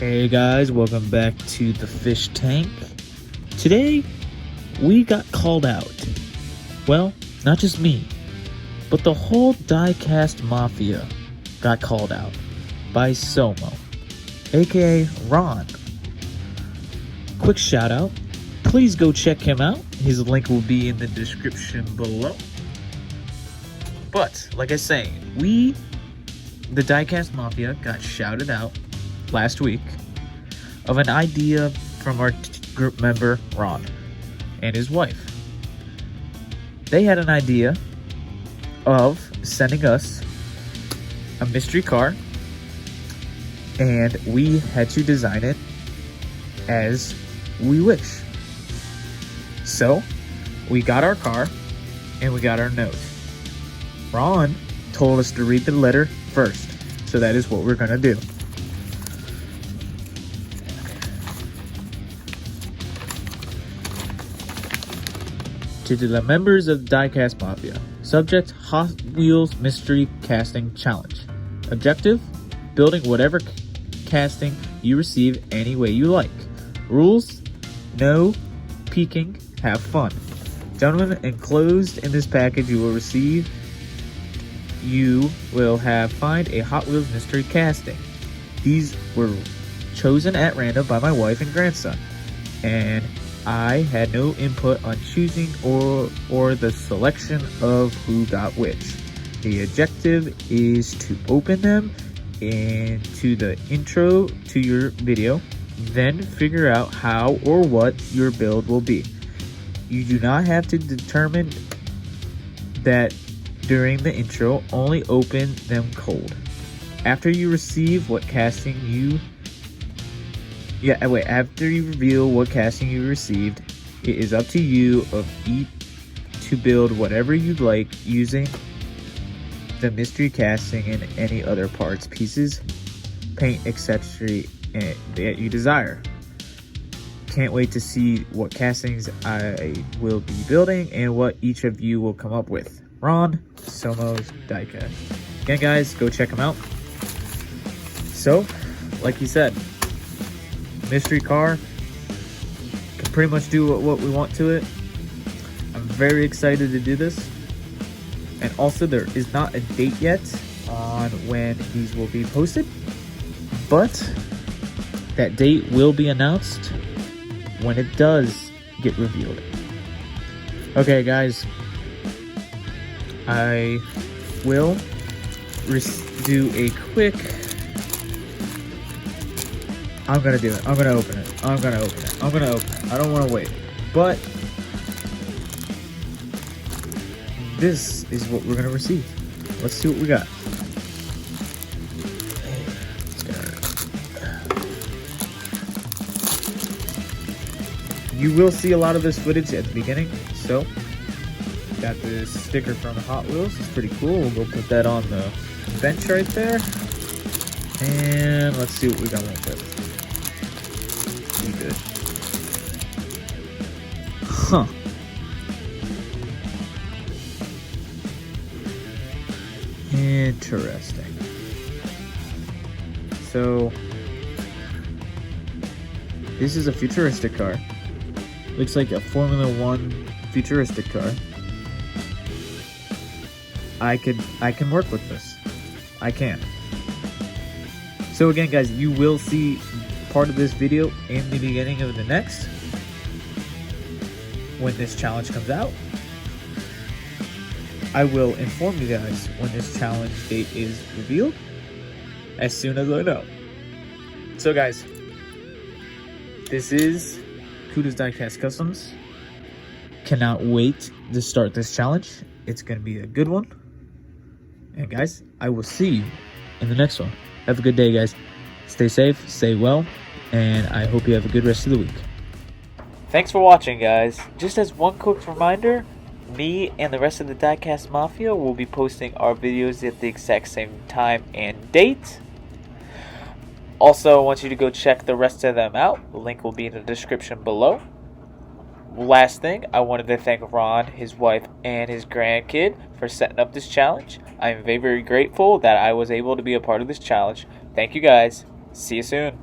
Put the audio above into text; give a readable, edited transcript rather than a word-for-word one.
Hey guys, welcome back to the fish tank. Today, we got called out. Well, not just me, but the whole Diecast Mafia got called out by SoMo, aka Ron. Quick shout out, please go check him out. His link will be in the description below. But, like I say, the Diecast Mafia, got shouted out last week of an idea from our group member Ron and his wife. They had an idea of sending us a mystery car, and we had to design it as we wish. So we got our car and we got our note. Ron told us to read the letter first, so that is what we're gonna do. To the members of Diecast Mafia. Subject: Hot Wheels Mystery Casting Challenge. Objective: building whatever casting you receive any way you like. Rules: no peeking, have fun. Gentlemen, enclosed in this package you will have find a Hot Wheels mystery casting. These were chosen at random by my wife and grandson, and I had no input on choosing or the selection of who got which. The objective is to open them into the intro to your video, then figure out how or what your build will be. You do not have to determine that during the intro, only open them cold. After you receive what casting after you reveal what casting you received, it is up to you to build whatever you'd like using the mystery casting and any other parts, pieces, paint, etc. that you desire. Can't wait to see what castings I will be building and what each of you will come up with. Ron, SoMo's Diecast. Again, guys, go check him out. So, like he said, mystery car can pretty much do what we want to it. I'm very excited to do this, and also there is not a date yet on when these will be posted, but that date will be announced when it does get revealed. Okay guys, I will do a quick... I'm gonna do it. I'm gonna open it. I don't want to wait. But this is what we're gonna receive. Let's see what we got. You will see a lot of this footage at the beginning. So, got this sticker from Hot Wheels. It's pretty cool. We'll go put that on the bench right there. And let's see what we got with it. Good. Huh. Interesting. So, this is a futuristic car. Looks like a Formula 1 futuristic car. I can work with this. I can. So again, guys, you will see part of this video in the beginning of the next, when this challenge comes out. I will inform you guys when this challenge date is revealed as soon as I know. So guys, this is Cuda's Diecast Customs. Cannot wait to start this challenge. It's gonna be a good one. And guys, I will see you in the next one. Have a good day, guys. Stay safe, stay well, and I hope you have a good rest of the week. Thanks for watching, guys. Just as one quick reminder, me and the rest of the Diecast Mafia will be posting our videos at the exact same time and date. Also, I want you to go check the rest of them out. The link will be in the description below. Last thing, I wanted to thank Ron, his wife, and his grandkid for setting up this challenge. I am very, very grateful that I was able to be a part of this challenge. Thank you guys. See you soon.